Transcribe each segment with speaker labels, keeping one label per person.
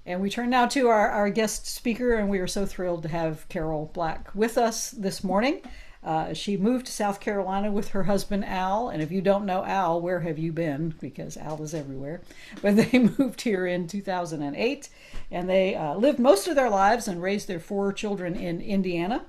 Speaker 1: And we turn now to our guest speaker, and we are so thrilled to have Carol Black with us this morning. She moved to South Carolina with her husband Al, and if you don't know Al, where have you been? Because Al is everywhere. But they moved here in 2008, and they lived most of their lives and raised their four children in Indiana.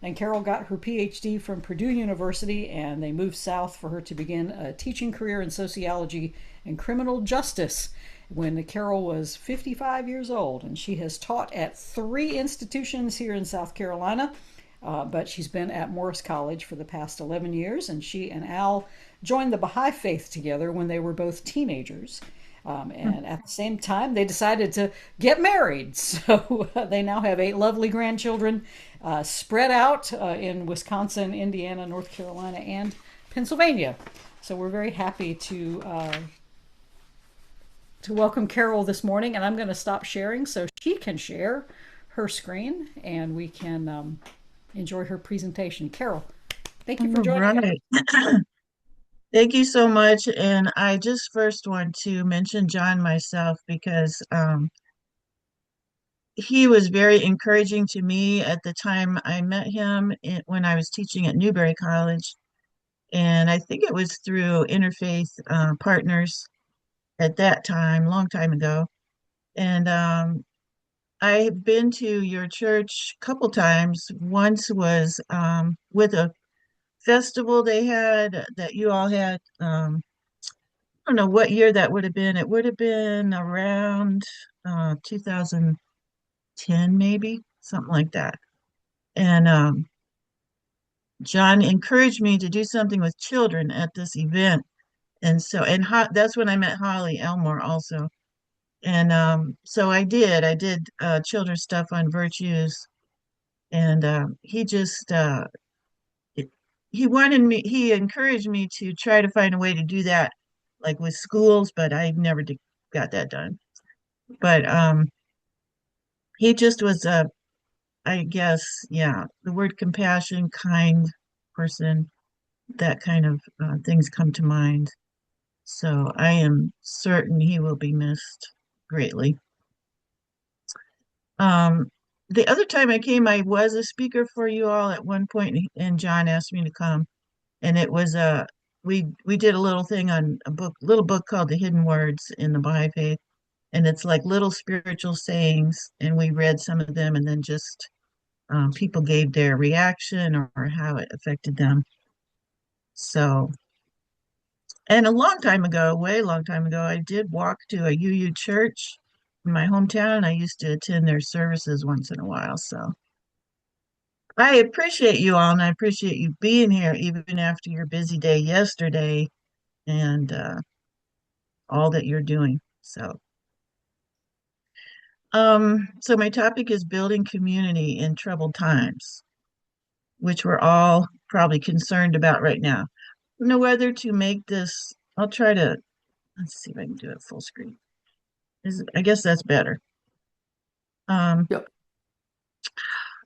Speaker 1: And Carol got her PhD from Purdue University, and they moved south for her to begin a teaching career in sociology and criminal justice when Carol was 55 years old. And she has taught at three institutions here in South Carolina, but she's been at Morris College for the past 11 years. And she and Al joined the Baha'i faith together when they were both teenagers. And at the same time, they decided to get married. So they now have eight lovely grandchildren spread out in Wisconsin, Indiana, North Carolina, and Pennsylvania. So we're very happy to welcome Carol this morning. And I'm going to stop sharing so she can share her screen and we can enjoy her presentation. Carol, thank you for
Speaker 2: All
Speaker 1: joining us.
Speaker 2: right. Thank you so much. And I just first want to mention John myself because he was very encouraging to me at the time I met him when I was teaching at Newberry College. And I think it was through Interfaith Partners at that time, long time ago. And I've been to your church a couple times. Once was with a festival they had that you all had. I don't know what year that would have been. It would have been around 2010, maybe something like that. And John encouraged me to do something with children at this event. And so, that's when I met Holly Elmore also. And so I did. I did children's stuff on virtues. And it- he encouraged me to try to find a way to do that, like with schools, but I never got that done. But he just was I guess, yeah, the word compassion, kind person, that kind of things come to mind. So I am certain he will be missed greatly. Um, the other time I came, I was a speaker for you all at one point, and John asked me to come, and it was we did a little thing on little book called The Hidden Words in the Baha'i Faith, and it's like little spiritual sayings, and we read some of them, and then just people gave their reaction or how it affected them. So, and a long time ago, way long time ago, I did walk to a UU church in my hometown. I used to attend their services once in a while. So I appreciate you all, and I appreciate you being here even after your busy day yesterday and all that you're doing. So my topic is building community in troubled times, which we're all probably concerned about right now. I don't know whether to make this, I'll try to, let's see if I can do it full screen. I guess that's better. Um,
Speaker 1: Yep.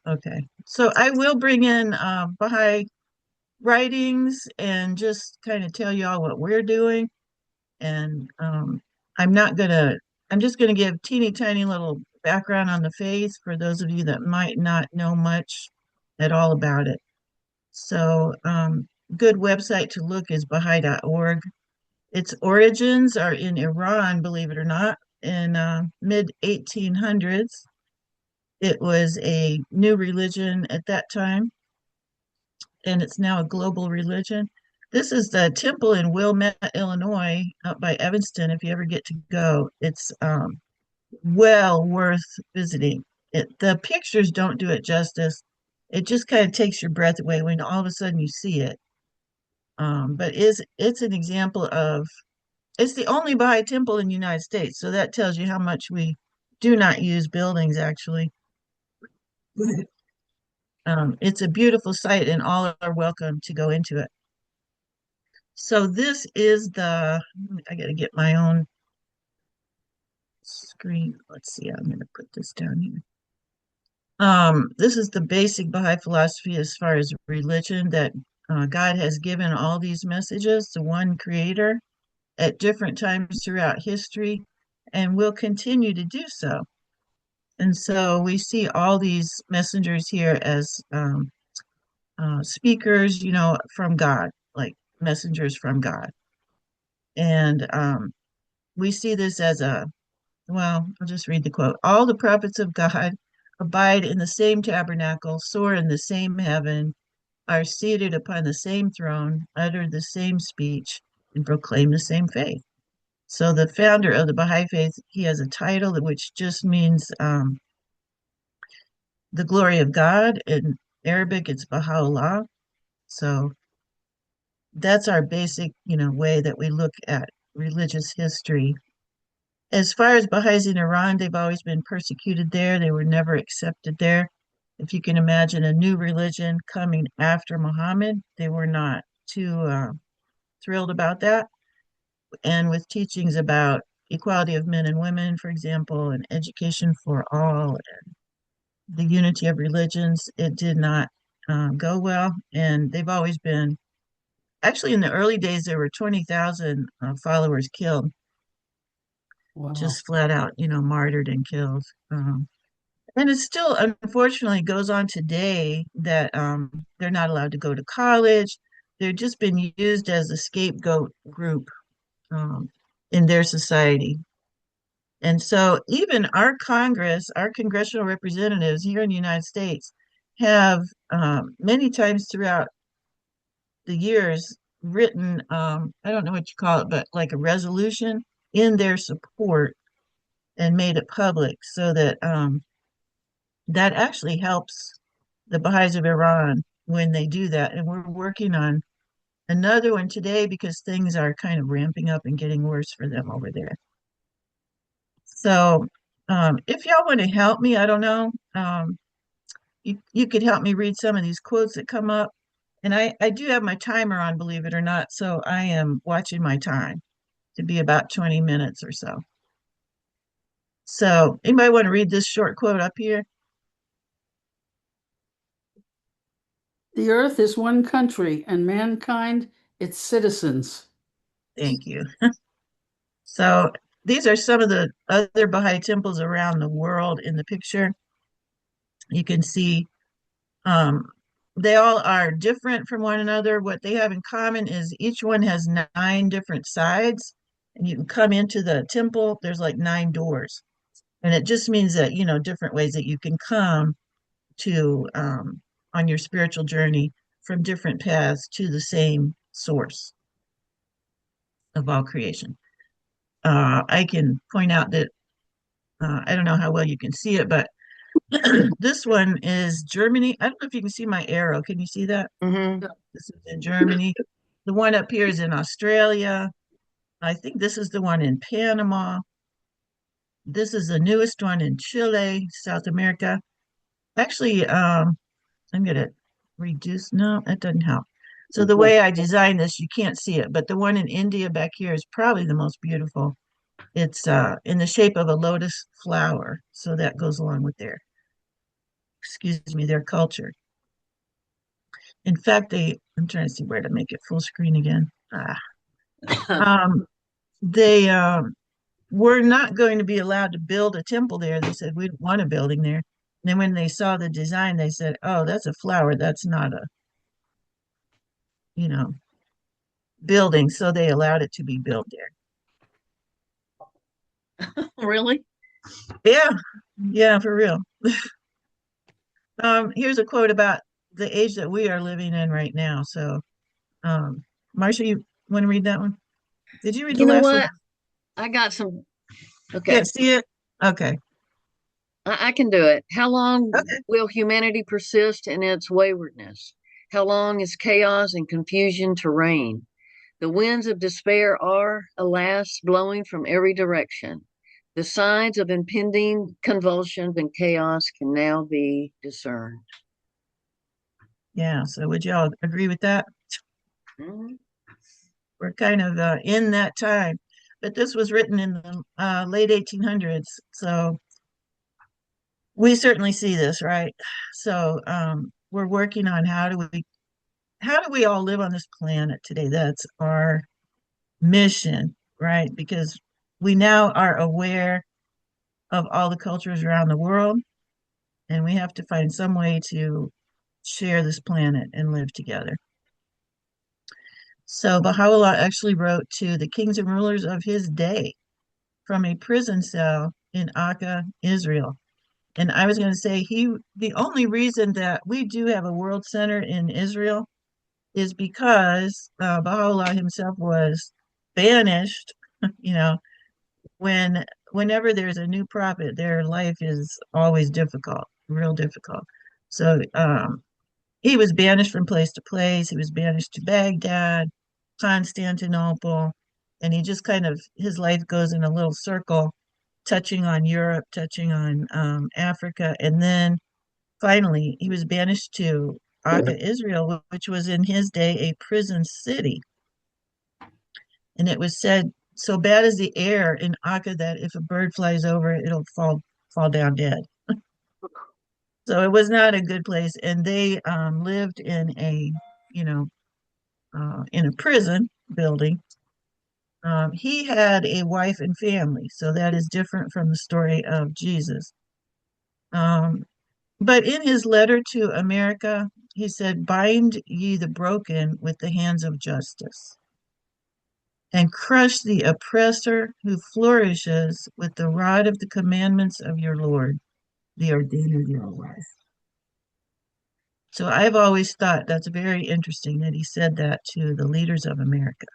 Speaker 2: okay. So I will bring in Baha'i writings and just kind of tell you all what we're doing. And I'm not gonna, I'm just gonna give teeny tiny little background on the faith for those of you that might not know much at all about it. So, good website to look is Baha'i.org. Its origins are in Iran, believe it or not, in mid 1800s. It was a new religion at that time, and it's now a global religion. This is the temple in Wilmette, Illinois, up by Evanston. If you ever get to go, it's well worth visiting. The pictures don't do it justice. It just kind of takes your breath away when all of a sudden you see it. But it's an example of it's the only Baha'i temple in the United States, so that tells you how much we do not use buildings actually. It's a beautiful site and all are welcome to go into it. So this is I gotta get my own screen. Let's see, I'm gonna put this down here. This is the basic Baha'i philosophy as far as religion that God has given all these messages to one creator at different times throughout history and will continue to do so. And so we see all these messengers here as speakers, from God, like messengers from God. And we see this as well, I'll just read the quote. All the prophets of God abide in the same tabernacle, soar in the same heaven, are seated upon the same throne, utter the same speech, and proclaim the same faith. So the founder of the Baha'i faith, he has a title which just means the glory of God. In Arabic, it's Baha'u'llah. So that's our basic, way that we look at religious history. As far as Baha'is in Iran, they've always been persecuted there. They were never accepted there. If you can imagine a new religion coming after Muhammad, they were not too thrilled about that. And with teachings about equality of men and women, for example, and education for all, the unity of religions, it did not go well. And they've always been, actually, in the early days, there were 20,000 followers killed,
Speaker 1: Wow.
Speaker 2: just flat out, martyred and killed. And it still, unfortunately, goes on today that they're not allowed to go to college. They've just been used as a scapegoat group um, in their society. And so, even our Congress, our congressional representatives here in the United States, have many times throughout the years written, I don't know what you call it, but like a resolution in their support and made it public so that that actually helps the Baha'is of Iran when they do that. And we're working on another one today because things are kind of ramping up and getting worse for them over there. So, if y'all want to help me, I don't know, you could help me read some of these quotes that come up. And I do have my timer on, believe it or not. So I am watching my time to be about 20 minutes or so. So, anybody want to read this short quote up here?
Speaker 3: The earth is one country, and mankind its citizens.
Speaker 2: Thank you. So, these are some of the other Baha'i temples around the world in the picture. You can see um, they all are different from one another. What they have in common is each one has 9 different sides, and you can come into the temple. There's like 9 doors, and it just means that different ways that you can come to on your spiritual journey from different paths to the same source of all creation. I can point out that I don't know how well you can see it, but this one is Germany. I don't know if you can see my arrow. Can you see that?
Speaker 4: Mm-hmm.
Speaker 2: This is in Germany. The one up here is in Australia. I think this is the one in Panama. This is the newest one in Chile, South America. Actually, I'm gonna reduce. No, that doesn't help. So the way I designed this, you can't see it, but the one in India back here is probably the most beautiful. It's in the shape of a lotus flower, so that goes along with excuse me, their culture. In fact, I'm trying to see where to make it full screen again. Um, they were not going to be allowed to build a temple there. They said, we don't want a building there. And then when they saw the design, they said, oh, that's a flower. That's not a, you know, building. So they allowed it to be built
Speaker 4: Really?
Speaker 2: there. Yeah, yeah, for real. Here's a quote about the age that we are living in right now. So, Marcia, you want to read that one? Did you read the
Speaker 4: You know
Speaker 2: last one?
Speaker 4: what? I got some. Okay,
Speaker 2: Can't see it? Okay.
Speaker 4: I can do it. How long
Speaker 2: Okay.
Speaker 4: will humanity persist in its waywardness? How long is chaos and confusion to reign? The winds of despair are, alas, blowing from every direction. The signs of impending convulsions and chaos can now be discerned.
Speaker 2: Yeah. So would y'all agree with that?
Speaker 4: Mhm.
Speaker 2: We're kind of in that time. But this was written in the late 1800s. So we certainly see this, right? So we're working on how do we all live on this planet today? That's our mission, right? Because we now are aware of all the cultures around the world, and we have to find some way to share this planet and live together. So Baha'u'llah actually wrote to the kings and rulers of his day from a prison cell in Akka, Israel. And I was going to say the only reason that we do have a world center in Israel is because Baha'u'llah himself was banished. You know, whenever there's a new prophet, their life is always difficult, real difficult. So he was banished from place to place. He was banished to Baghdad, Constantinople, and he just kind of his life goes in a little circle, touching on Europe, touching on Africa, and then finally he was banished to Akka, Israel, which was in his day a prison city. And it was said, so bad is the air in Akka that if a bird flies over it, it'll fall down dead. So it was not a good place, and they lived in you know, in a prison building. He had a wife and family, so that is different from the story of Jesus. Um, but in his letter to America, he said, "Bind ye the broken with the hands of justice, and crush the oppressor who flourishes with the rod of the commandments of your Lord, the ordainer thereof." So I've always thought that's very interesting that he said that to the leaders of America.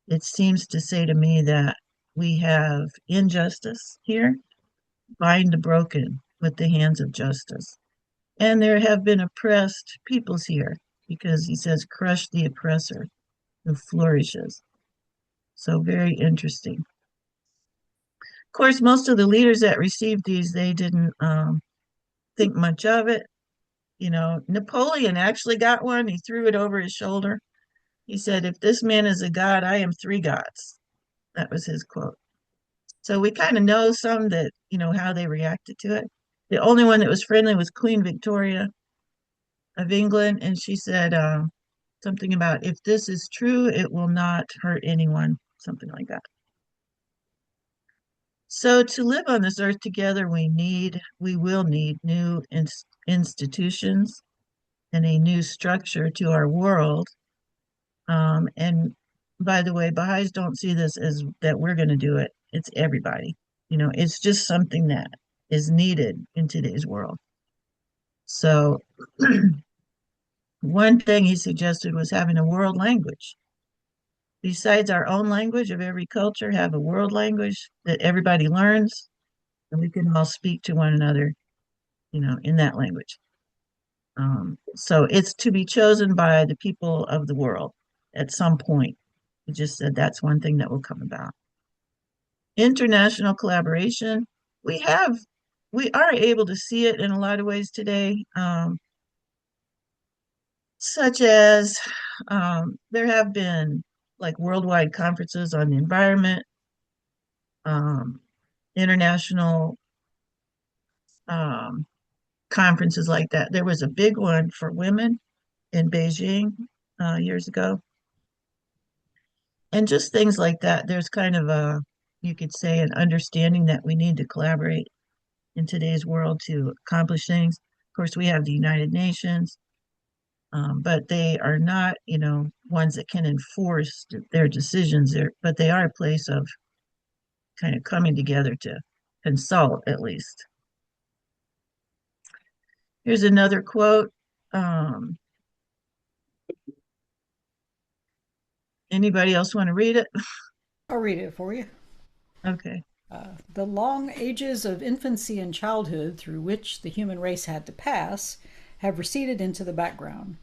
Speaker 2: It seems to say to me that we have injustice here, bind the broken with the hands of justice. And there have been oppressed peoples here because he says, crush the oppressor who flourishes. So very interesting. Of course, most of the leaders that received these, they didn't think much of it. You know, Napoleon actually got one. He threw it over his shoulder. He said, if this man is a god, I am three gods. That was his quote. So we kind of know some that, you know, how they reacted to it. The only one that was friendly was Queen Victoria of England. And she said something about, if this is true, it will not hurt anyone, something like that. So to live on this earth together, we will need new institutions and a new structure to our world. And by the way, Baha'is don't see this as that we're going to do it. It's everybody. You know, it's just something that is needed in today's world. So one thing he suggested was having a world language. Besides our own language of every culture, have a world language that everybody learns, and we can all speak to one another, you know, in that language. So it's to be chosen by the people of the world at some point. He just said that's one thing that will come about. International collaboration, we have, we are able to see it in a lot of ways today, such as there have been like worldwide conferences on the environment, international conferences like that. There was a big one for women in Beijing years ago. And just things like that. There's kind of you could say, an understanding that we need to collaborate in today's world to accomplish things. Of course, we have the United Nations, but they are not, you know, ones that can enforce their decisions there, but they are a place of kind of coming together to consult at least. Here's another quote. Anybody else want to read it?
Speaker 1: I'll read it for you.
Speaker 2: Okay.
Speaker 1: The long ages of infancy and childhood through which the human race had to pass have receded into the background.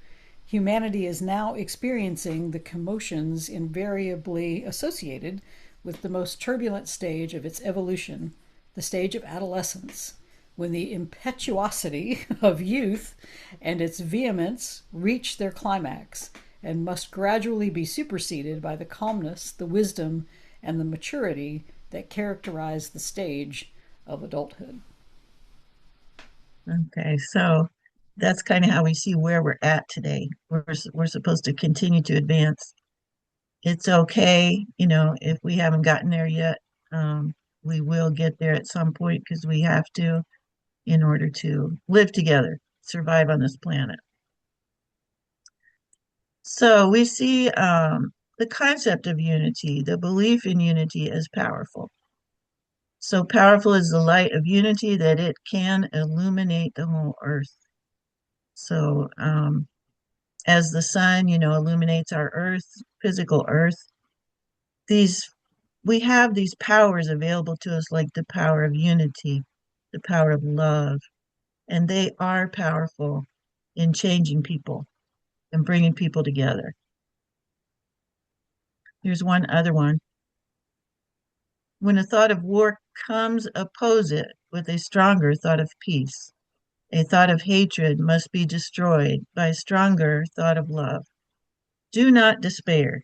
Speaker 1: Humanity is now experiencing the commotions invariably associated with the most turbulent stage of its evolution, the stage of adolescence, when the impetuosity of youth and its vehemence reach their climax and must gradually be superseded by the calmness, the wisdom, and the maturity that characterize the stage of adulthood.
Speaker 2: Okay, so that's kind of how we see where we're at today. We're supposed to continue to advance. It's okay, you know, if we haven't gotten there yet. we will get there at some point because we have to in order to live together, survive on this planet. So we see the concept of unity, the belief in unity as powerful. So powerful is the light of unity that it can illuminate the whole earth. So as the sun, illuminates our earth, physical earth, these we have these powers available to us, like the power of unity, the power of love, and they are powerful in changing people and bringing people together. Here's one other one. When a thought of war comes, oppose it with a stronger thought of peace. A thought of hatred must be destroyed by a stronger thought of love. Do not despair.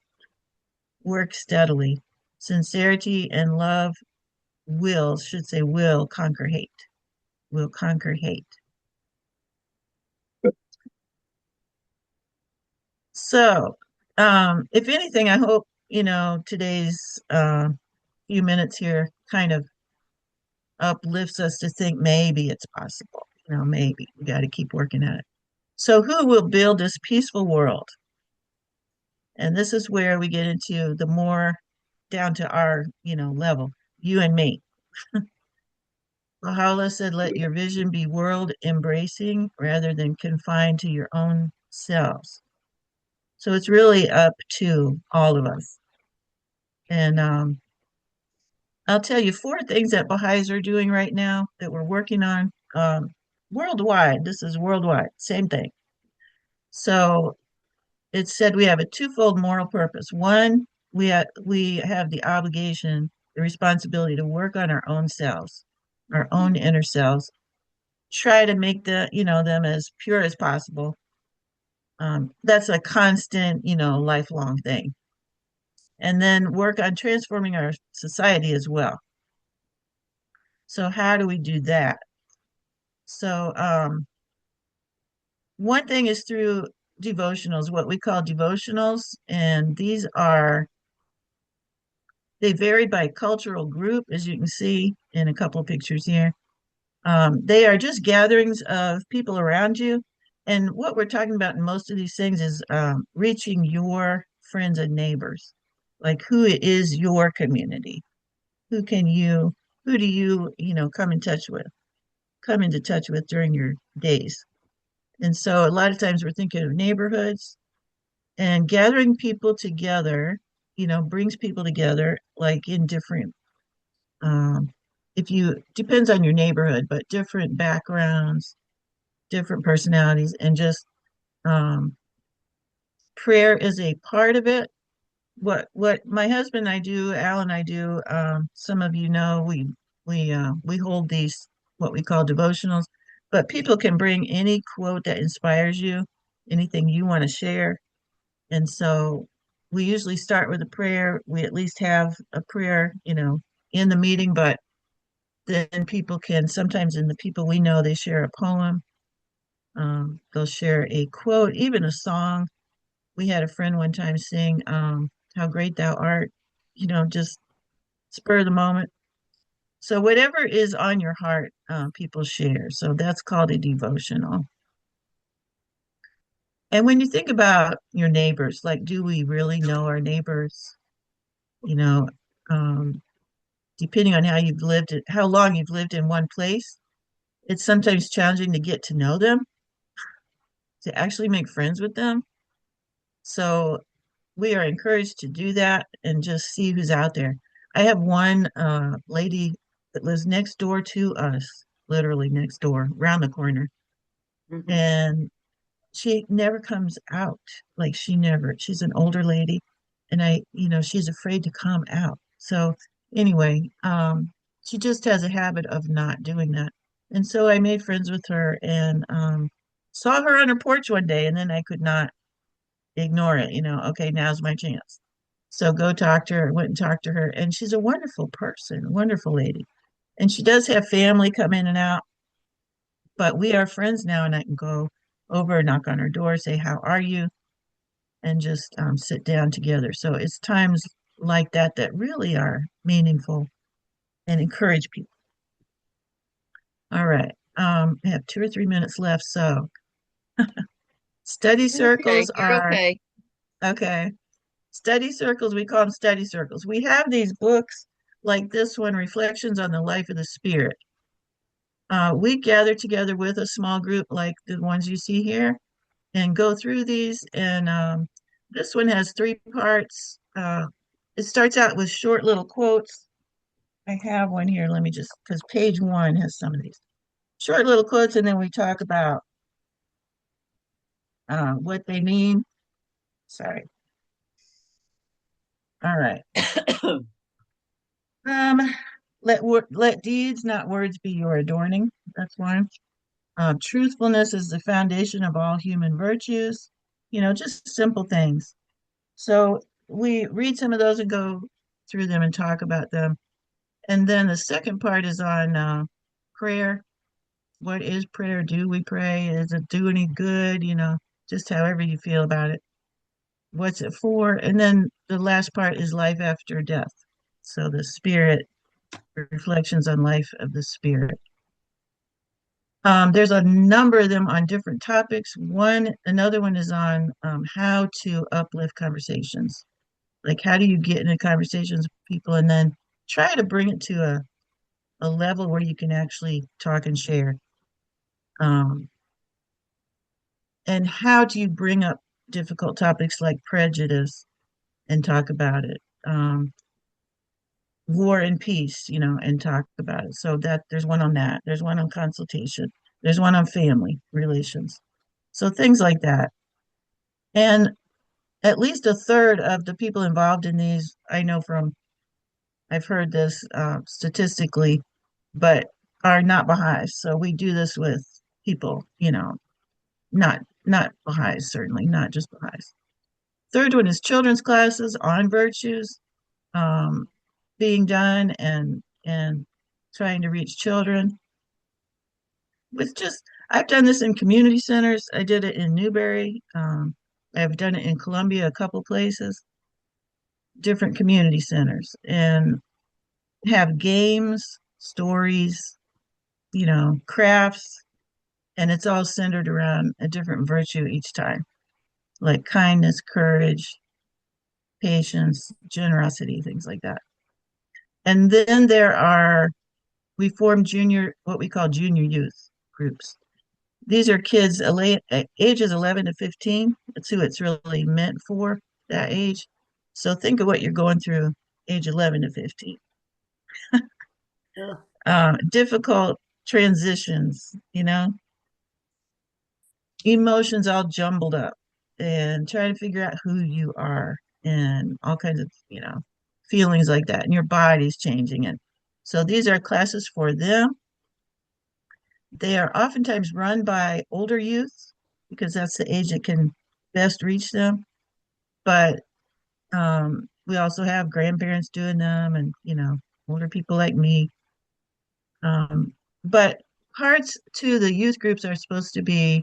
Speaker 2: Work steadily. Sincerity and love will conquer hate. Will conquer hate. So, if anything, I hope, today's few minutes here kind of uplifts us to think maybe it's possible. Maybe we got to keep working at it. So, who will build this peaceful world? And this is where we get into the more down to our, level, you and me. Baha'u'llah said, let your vision be world embracing rather than confined to your own selves. So it's really up to all of us. And I'll tell you 4 things that Baha'is are doing right now that we're working on worldwide. This is worldwide, same thing. So it said we have a twofold moral purpose. One, we have the obligation, the responsibility to work on our own selves, our own inner selves, try to make them as pure as possible. That's a constant, lifelong thing. And then work on transforming our society as well. So how do we do that? So one thing is through devotionals, what we call devotionals, and they vary by cultural group, as you can see in a couple of pictures here. They are just gatherings of people around you. And what we're talking about in most of these things is reaching your friends and neighbors. Like, who is your community? Who do you, come into touch with during your days? And so a lot of times we're thinking of neighborhoods, and gathering people together, brings people together, like in different, um, if you, depends on your neighborhood, but different backgrounds, different personalities, and just um, prayer is a part of it. What my husband and I do, Al and I do, some of you know, we hold these what we call devotionals, but people can bring any quote that inspires you, anything you want to share. And so we usually start with a prayer. We at least have a prayer, in the meeting, but then people can sometimes, in the people we know, they share a poem, they'll share a quote, even a song. We had a friend one time sing How Great Thou Art, just spur of the moment. So whatever is on your heart, people share. So that's called a devotional. And when you think about your neighbors, like, do we really know our neighbors? You know, um, Depending on how long you've lived in one place, it's sometimes challenging to get to know them, to actually make friends with them. So we are encouraged to do that and just see who's out there. I have one lady that lives next door to us, literally next door, around the corner,
Speaker 4: Mhm.
Speaker 2: and she never comes out. Like, she's an older lady, and she's afraid to come out. So anyway, she just has a habit of not doing that. And so I made friends with her and saw her on her porch one day, and then I could not ignore it. Okay, now's my chance. So go talk to her, went and talked to her, and she's a wonderful person, wonderful lady. And she does have family come in and out, but we are friends now, and I can go over, knock on her door, say, how are you? And just sit down together. So it's times like that that really are meaningful. and encourage people. All right. I have 2 or 3 minutes left. So study
Speaker 4: Okay,
Speaker 2: circles
Speaker 4: you're
Speaker 2: are
Speaker 4: okay.
Speaker 2: okay. Study circles, we call them study circles. We have these books like this one, Reflections on the Life of the Spirit. We gather together with a small group like the ones you see here and go through these. And this one has 3 parts. It starts out with short little quotes. I have one here. Let me just, because page 1 has some of these short little quotes, and then we talk about what they mean. Sorry. All right. Um, let deeds, not words, be your adorning. That's one. Truthfulness is the foundation of all human virtues. Just simple things. So we read some of those and go through them and talk about them. And then the second part is on prayer. What is prayer? Do we pray? Does it do any good? Just however you feel about it. What's it for? And then the last part is life after death. So the spirit, reflections on life of the spirit. There's a number of them on different topics. Another one is on how to uplift conversations. Like, how do you get into conversations with people and then try to bring it to a level where you can actually talk and share? Um, and how do you bring up difficult topics like prejudice and talk about it? War and peace, and talk about it. So that there's one on that. There's one on consultation. There's one on family relations. So things like that. And at least a third of the people involved in these, I know I've heard this statistically, but are not Baha'is. So we do this with people, not Baha'is, certainly, not just Baha'is. Third one is children's classes on virtues um, being done and trying to reach children with just I've done this in community centers. I did it in Newberry. I've done it in Columbia, a couple places, different community centers, and have games, stories, crafts, and it's all centered around a different virtue each time, like kindness, courage, patience, generosity, things like that. And then we form what we call junior youth groups. These are kids ages 11 to 15. That's who it's really meant for, that age. So think of what you're going through age 11 to 15.
Speaker 3: Yeah.
Speaker 2: Difficult transitions, emotions all jumbled up and trying to figure out who you are and all kinds of, feelings like that. And your body's changing. And so these are classes for them. They are oftentimes run by older youth because that's the age that can best reach them. But we also have grandparents doing them and, older people like me. But parts to the youth groups are supposed to be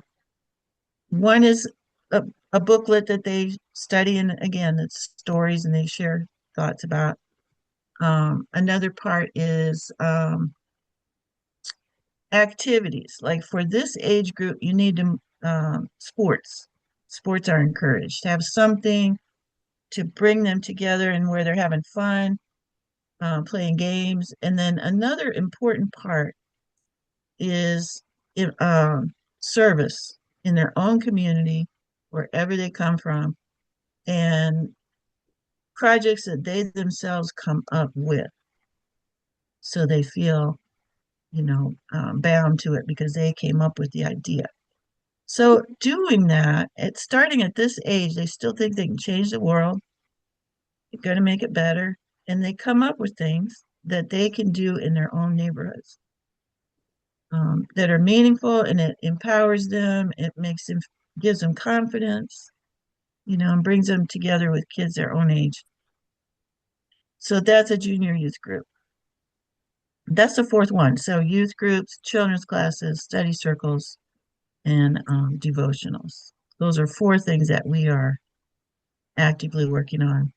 Speaker 2: one is a booklet that they study, and again, it's stories and they share thoughts about. Another part is activities. Like for this age group, you need to sports. Sports are encouraged. Have something to bring them together and where they're having fun, playing games. And then another important part is service in their own community, wherever they come from, and projects that they themselves come up with. So they feel, bound to it because they came up with the idea. So doing that, starting at this age, they still think they can change the world. They're going to make it better. And they come up with things that they can do in their own neighborhoods that are meaningful, and it empowers them. Gives them confidence, and brings them together with kids their own age. So that's a junior youth group. That's the fourth one. So youth groups, children's classes, study circles, and devotionals. Those are 4 things that we are actively working on.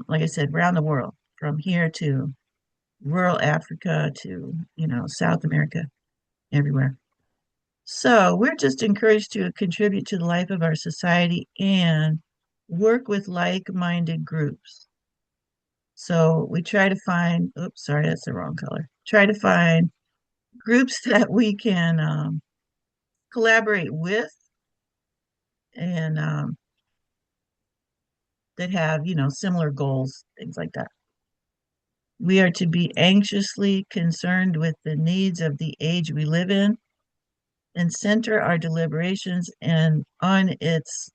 Speaker 2: Like I said, around the world, from here to rural Africa to, South America, everywhere. So we're just encouraged to contribute to the life of our society and work with like-minded groups. So we try to find, oops, sorry, that's the wrong color. Try to find groups that we can collaborate with and that have, similar goals, things like that. We are to be anxiously concerned with the needs of the age we live in and center our deliberations and on its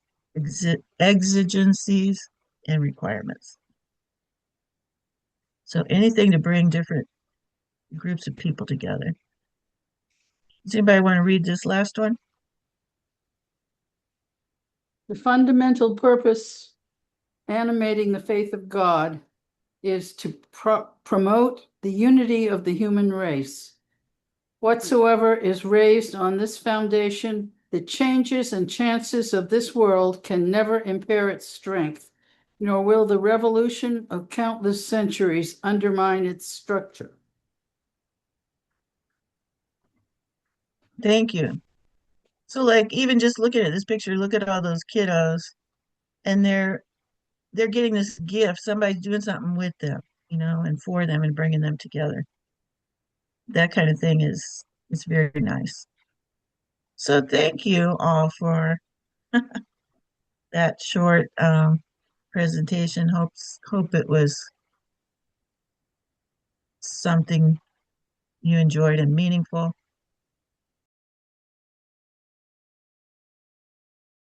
Speaker 2: exigencies and requirements. So anything to bring different groups of people together. Does anybody want to read this last one?
Speaker 3: The fundamental purpose animating the faith of God is to promote the unity of the human race. Whatsoever is raised on this foundation, the changes and chances of this world can never impair its strength, nor will the revolution of countless centuries undermine its structure.
Speaker 2: Thank you. So like even just looking at this picture, look at all those kiddos and they're getting this gift. Somebody's doing something with them, and for them and bringing them together. That kind of thing is very nice. So thank you all for that short presentation. Hope it was something you enjoyed and meaningful.